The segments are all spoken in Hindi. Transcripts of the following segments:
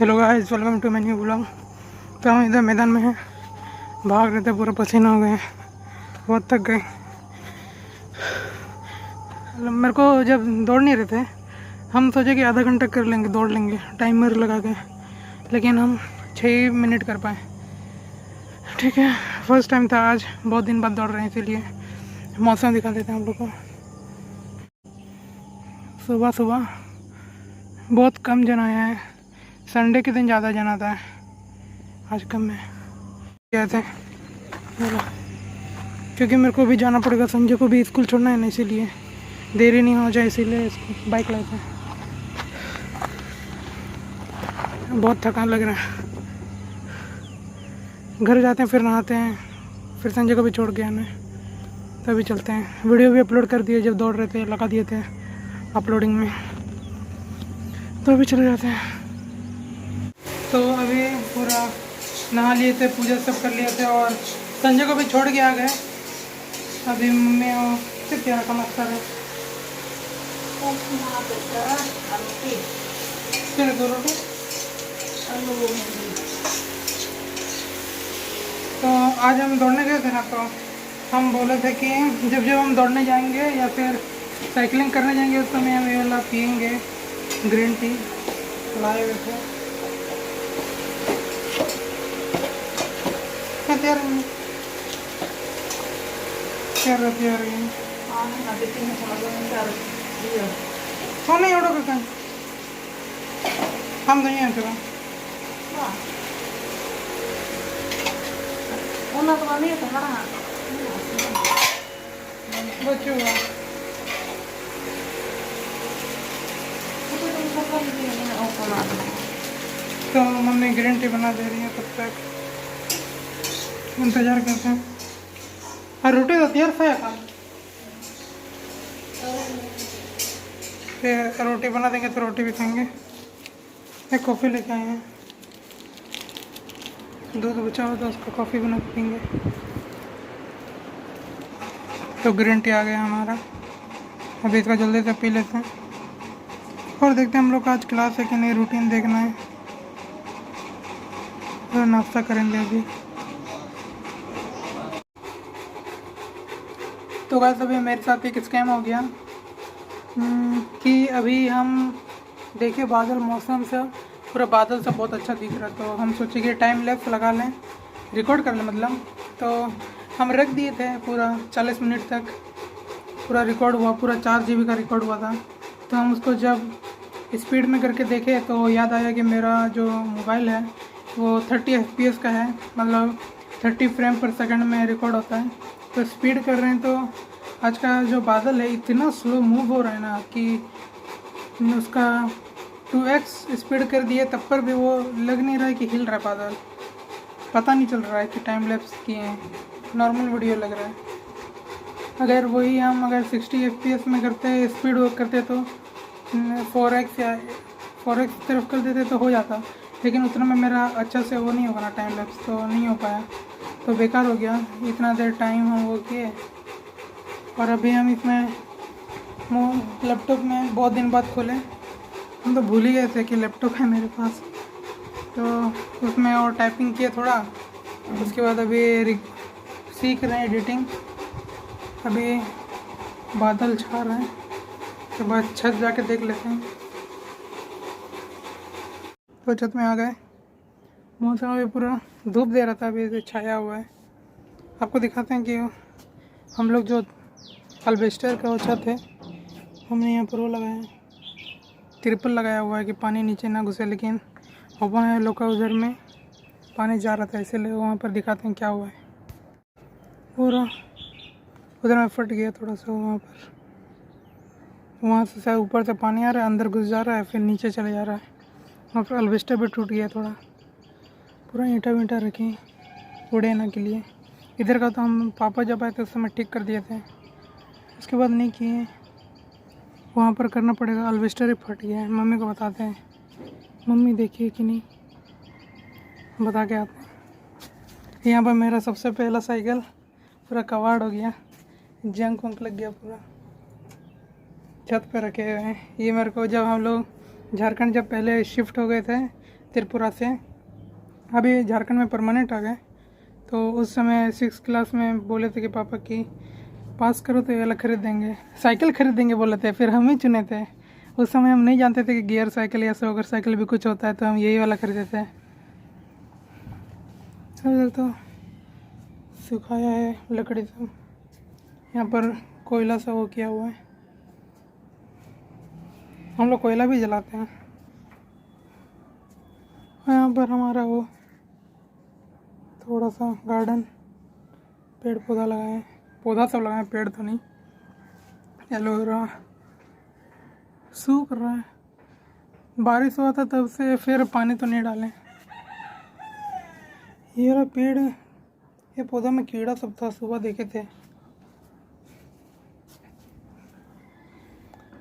Hello guys, welcome to my new blog. तो हम इधर मैदान में हैं, भाग रहे थे, पूरा पसीना हो गए, बहुत थक गए। मेरे को जब दौड़ नहीं रहे थे, हम सोचे कि आधा घंटा कर लेंगे, दौड़ लेंगे टाइमर लगा के, लेकिन हम 6 मिनट कर पाए। ठीक है, फर्स्ट टाइम था आज, बहुत दिन बाद दौड़ रहे हैं, इसीलिए मौसम दिखा देते हैं हम लोग को। सुबह सुबह बहुत कम जन आया है, संडे के दिन ज़्यादा जन आता है, आज कम है। गए थे क्योंकि मेरे को भी जाना पड़ेगा, संजय को भी स्कूल छोड़ना है ना, इसीलिए देरी नहीं हो जाए, इसीलिए बाइक लाए थे। बहुत थकान लग रहा है, घर जाते हैं, फिर नहाते हैं, फिर संजय को भी छोड़ के आना है, तभी चलते हैं। वीडियो भी अपलोड कर दिए, जब दौड़ रहे थे लगा दिए थे अपलोडिंग में, तो अभी चले जाते हैं। तो अभी पूरा नहा लिए थे, पूजा सब कर लिए थे, और संजय को भी छोड़ के आ गए। अभी मम्मी और फिर क्या रखा मत कर रहे, फिर 2 रोटी। तो आज हम दौड़ने गए थे ना, तो हम बोले थे कि जब जब हम दौड़ने जाएंगे या फिर साइकिलिंग करने जाएंगे, उस समय हम ये वाला पियेंगे, ग्रीन टी लाए हुए थे। क्या रहती है नहीं एवढं का हम नहीं आहे तुला बच्चों तो मम्मी ग्रीन टी बना दे रही है, तब तक इंतजार करते हैं। और रोटी तो तैयार था यार, फिर रोटी बना देंगे तो रोटी भी खाएंगे। एक कॉफ़ी लेके आए हैं, दूध बचा हुआ तो उसका कॉफ़ी बना के पीएंगे। तो ग्रीन टी आ गया हमारा, अभी इसका जल्दी से पी लेते हैं और देखते हैं हम लोग का आज क्लास है कि नहीं, रूटीन देखना है, तो नाश्ता करेंगे अभी। तो गाइस अभी मेरे साथ एक स्कैम हो गया कि अभी हम देखे बादल, मौसम से पूरा बादल सब बहुत अच्छा दिख रहा, तो हम सोचे कि टाइम लैप्स लगा लें, रिकॉर्ड कर लें मतलब। तो हम रख दिए थे, पूरा 40 मिनट तक पूरा रिकॉर्ड हुआ, पूरा 4 GB का रिकॉर्ड हुआ था। तो हम उसको जब स्पीड में करके देखे तो याद आया कि मेरा जो मोबाइल है वो 30 FPS का है, मतलब 30 फ्रेम पर सेकंड में रिकॉर्ड होता है। तो स्पीड कर रहे हैं तो आज का जो बादल है इतना स्लो मूव हो रहा है ना कि उसका 2x स्पीड कर दिए, तब पर भी वो लग नहीं रहा है कि हिल रहा है बादल, पता नहीं चल रहा है कि टाइम लैप्स किए हैं, नॉर्मल वीडियो लग रहा है। अगर वही हम 60 FPS में करते, स्पीड वर्क करते, तो 4x या 4x तरफ कर देते तो हो जाता, लेकिन उतना में मेरा अच्छा से वो नहीं होगा ना, टाइम लैप्स तो नहीं हो पाया, तो बेकार हो गया। इतना देर टाइम हम वो किए, और अभी हम इसमें लैपटॉप में बहुत दिन बाद खोले, हम तो भूल ही गए थे कि लैपटॉप है मेरे पास, तो उसमें और टाइपिंग किए थोड़ा। उसके बाद अभी सीख रहे हैं एडिटिंग। अभी बादल छा रहे हैं, तो बाद छत जाके देख लेते हैं। तो छत में आ गए, मौसम अभी पूरा धूप दे रहा था, अभी छाया हुआ है। आपको दिखाते हैं कि हम लोग जो अल्बेस्टर का वो छत है, हमने यहाँ पर वो लगाया है, तिरपल लगाया हुआ है कि पानी नीचे ना घुसे, लेकिन हवा है लोग का, उधर में पानी जा रहा था, इसीलिए वहाँ पर दिखाते हैं क्या हुआ है। पूरा उधर में फट गया थोड़ा सा, वहाँ पर, वहाँ से शायद ऊपर से पानी आ रहा है, अंदर घुस जा रहा है, फिर नीचे चले जा रहा है। वहाँ पर अल्बेस्टर भी टूट गया थोड़ा, पूरा ईंटा वींटा रखे उड़े ना के लिए। इधर का तो हम पापा जब आए थे उस समय ठीक कर दिए थे, उसके बाद नहीं किए, वहाँ पर करना पड़ेगा। अल्बेस्टर ही फट गया है, मम्मी को बताते हैं, मम्मी देखिए कि नहीं, बता के आते हैं। यहाँ पर मेरा सबसे पहला साइकिल पूरा कबाड़ हो गया, जंग वंक लग गया, पूरा छत पे रखे हुए हैं। ये मेरे को जब हम लोग झारखंड जब पहले शिफ्ट हो गए थे त्रिपुरा से। अभी झारखंड में परमानेंट आ गए। तो उस समय 6th क्लास में बोले थे कि पापा की पास करो तो ये वाला खरीद देंगे, साइकिल खरीद देंगे बोले थे। फिर हम ही चुने थे। उस समय हम नहीं जानते थे कि गियर साइकिल या सोगर साइकिल भी कुछ होता है, तो हम यही वाला खरीदे थे। इधर तो सुखाया है लकड़ी से, यहाँ पर कोयला सा वो किया हुआ है। हम लोग कोयला भी जलाते हैं। यहाँ पर हमारा वो थोड़ा सा गार्डन, पेड़ पौधा लगाए हैं, पौधा सब लगाए, पेड़ तो नहीं। एलोवेरा सूख रहा है, बारिश हुआ था तब से, फिर पानी तो नहीं डालें। ये रहा पेड़, ये पौधा में कीड़ा सब था, सुबह देखे थे।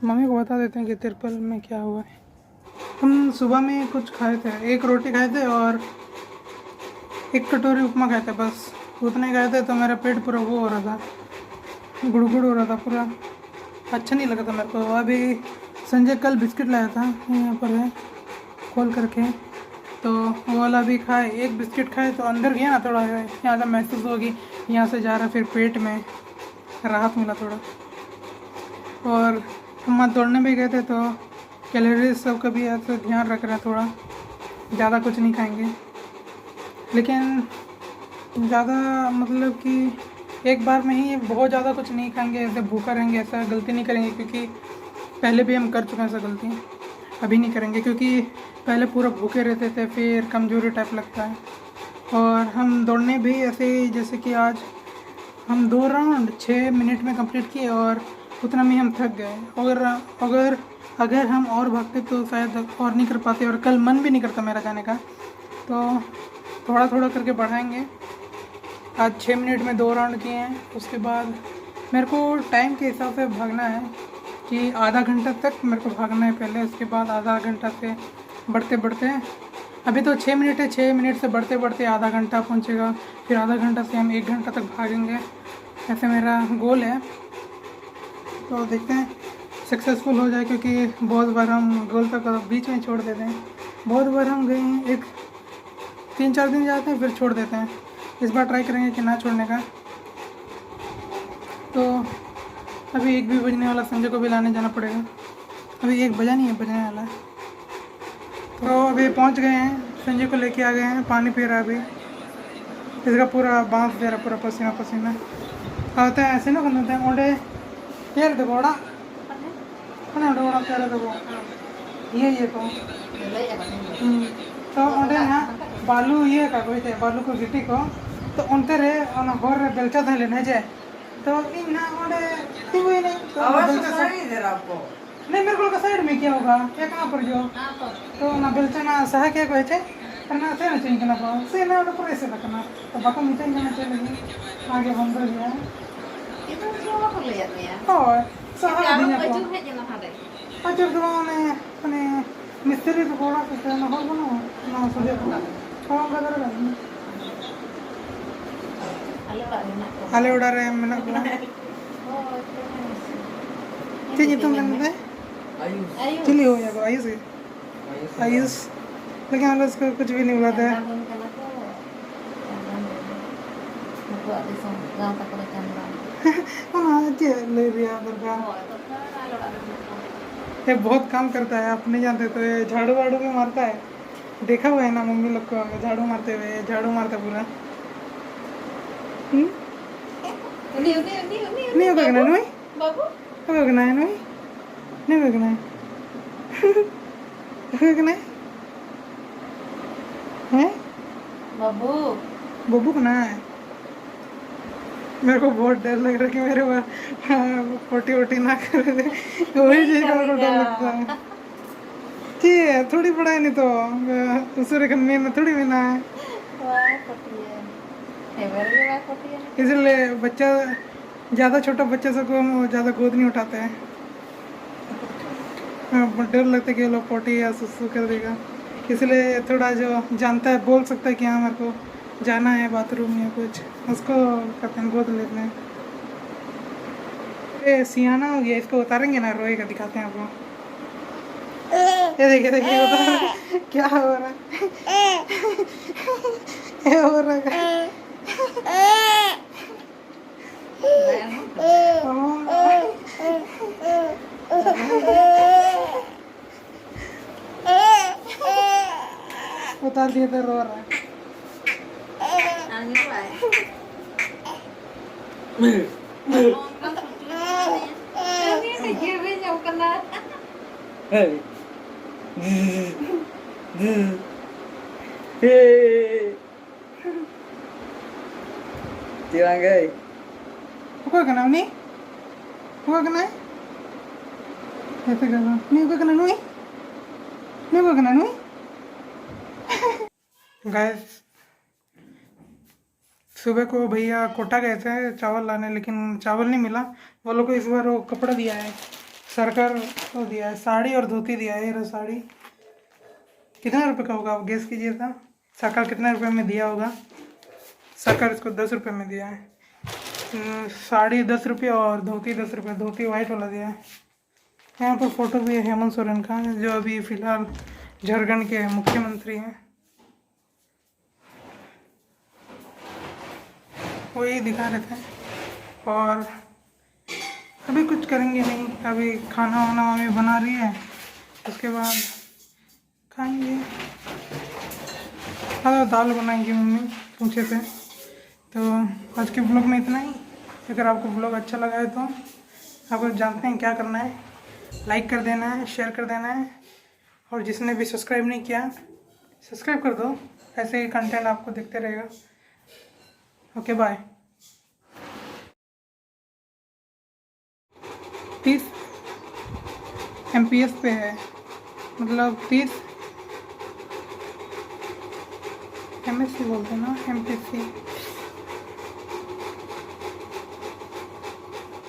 मम्मी को बता देते हैं कि तिरपल में क्या हुआ है। हम सुबह में कुछ खाए थे, 1 रोटी खाए थे और 1 कटोरी उपमा खाए थे, बस उतना ही खाए थे। तो मेरा पेट पूरा वो हो रहा था, गुड़गुड़ हो रहा था पूरा, अच्छा नहीं लगा था मेरे को। अभी संजय कल बिस्किट लाया था, यहाँ पर है खोल करके, तो वो वाला भी खाए। 1 बिस्किट खाए तो अंदर गया ना, थोड़ा यहाँ से महसूस होगी, यहाँ से जा रहा, फिर पेट में राहत मिला थोड़ा। और हम दौड़ने भी गए थे तो कैलोरीज सब का भी ऐसे ध्यान रख रहे हैं, थोड़ा ज़्यादा कुछ नहीं खाएंगे, लेकिन ज़्यादा मतलब कि एक बार में ही बहुत ज़्यादा कुछ नहीं खाएंगे, ऐसे भूखा रहेंगे, ऐसा गलती नहीं करेंगे, क्योंकि पहले भी हम कर चुके हैं ऐसा गलती, अभी नहीं करेंगे। क्योंकि पहले पूरा भूखे रहते थे, फिर कमज़ोरी टाइप लगता है। और हम दौड़ने भी ऐसे ही, जैसे कि आज हम 2 राउंड 6 मिनट में कंप्लीट किए और उतना में हम थक गए। अगर हम और भागते तो शायद और नहीं कर पाते, और कल मन भी नहीं करता मेरा जाने का। तो थोड़ा थोड़ा करके बढ़ाएंगे। आज 6 मिनट में 2 राउंड किए हैं। उसके बाद मेरे को टाइम के हिसाब से भागना है कि आधा घंटा तक मेरे को भागना है पहले, उसके बाद आधा घंटा से बढ़ते बढ़ते, अभी तो 6 मिनट है, 6 मिनट से बढ़ते बढ़ते आधा घंटा पहुंचेगा, फिर आधा घंटा से हम 1 घंटा तक भागेंगे। ऐसे मेरा गोल है। तो देखते हैं सक्सेसफुल हो जाए, क्योंकि बहुत बार हम गोल तक बीच में छोड़ देते हैं। बहुत बार हम गए हैं, एक 3-4 दिन जाते हैं फिर छोड़ देते हैं। इस बार ट्राई करेंगे कि ना छोड़ने का। तो अभी 1 भी बजने वाला, संजय को भी लाने जाना पड़ेगा। अभी 1 बजा नहीं है, बजने वाला है। तो अभी पहुंच गए हैं, संजय को लेके आ गए हैं, पानी पी रहा है अभी। इसका पूरा बांस दे रहा, पूरा पसीना पसीना आता है। ऐसे ना बनाते हैं ओडे तेर दे बोड़ा ओडा तेर दे बो ये तो ओडे ना बालू ये का कोई थे, बालू को गिट्टी को तो उनते रे होर रे बेलचा था लेने जाए। तो इन ना ओडे तीवे नहीं तो बेलचा आपको नहीं, मेरे को साइड में क्या होगा, क्या कहाँ पर जो तो ना बेलचा ना सहा क्या कोई थे करना से ना चाहिए ना पाओ से ना पर ऐसे रखना। तो बाका मीटिंग जाना चाहिए आगे बंद हो गया itu semua perlu ya tuh ya. और सहा Kalau दिया baju तो aja nggak ada. अजर तो ने मिस्त्री तो थोड़ा सा ना हो बनो ना सोचे तो कौन का कर रहा हाले उड़ा रहे हैं मैंने बोला ठीक तुम लगता है चलिए हो जाएगा आयुष लेकिन हाल उसको कुछ भी नहीं बुलाता है। ले लिया ये बहुत काम करता है, आप नहीं जानते। तो ये झाड़ू वाड़ू भी मारता है, देखा हुआ है ना मम्मी लोग को झाड़ू मारते हुए, झाड़ू मारता पूरा। नहीं भगना नहीं भगना है नहीं भगना है भगना है बबू को ना है। मेरे को बहुत डर लग रहा है कि मेरे पास पोटी वोटी ना कर दे, वही चीज का मेरे को डर लगता है। ठीक है थोड़ी पढ़ाई नहीं तो दूसरे कन्ने में थोड़ी भी ना है, इसलिए बच्चा ज़्यादा छोटा बच्चा सबको हम ज़्यादा गोद नहीं उठाते हैं। डर लगता है कि लोग पोटी या सुसु कर देगा, इसलिए थोड़ा जो जानता है बोल सकता है कि हाँ मेरे को जाना है बाथरूम या कुछ, उसको कहते हैं गोद लेते हैं। ये सियाना हो गया, इसको उतारेंगे ना, रोएगा, दिखाते हैं आपको। ये देखिए देखिए होता क्या हो रहा है, ये हो रहा है। उतार दिया तो रो रहा है। Ăn như vậy. Con kia với nhau con lên. Chưa ăn ơi. Huwag ka na, Uni? Huwag ka na? Ito ka na. Uni, huwag ka na, Uni? Uni, huwag ka na, Uni? Guys, सुबह को भैया कोटा गए थे चावल लाने, लेकिन चावल नहीं मिला। वो लोग को इस बार वो कपड़ा दिया है, सरकार को दिया है, साड़ी और धोती दिया है। ये रहा साड़ी। कितने रुपए का होगा आप गेस कीजिए था, सरकार कितने रुपए में दिया होगा। सरकार इसको 10 रुपये में दिया है। साड़ी 10 रुपये और धोती 10 रुपये। धोती वाइट वाला दिया है। यहाँ पर फोटो भी है हेमंत सोरेन का, जो अभी फ़िलहाल झारखंड के मुख्यमंत्री हैं। वो यही दिखा रहे थे। और अभी कुछ करेंगे नहीं, अभी खाना वाना मम्मी बना रही है, उसके बाद खाएंगे। हाँ, दाल बनाएंगी मम्मी पूछे थे। तो आज के ब्लॉग में इतना ही। अगर आपको ब्लॉग अच्छा लगा है तो आप जानते हैं क्या करना है, लाइक कर देना है, शेयर कर देना है, और जिसने भी सब्सक्राइब नहीं किया सब्सक्राइब कर दो। ऐसे ही कंटेंट आपको दिखते रहेगा। Okay bye. 30 MPS पे है, मतलब 30 MSC बोलते हैं ना, MPC।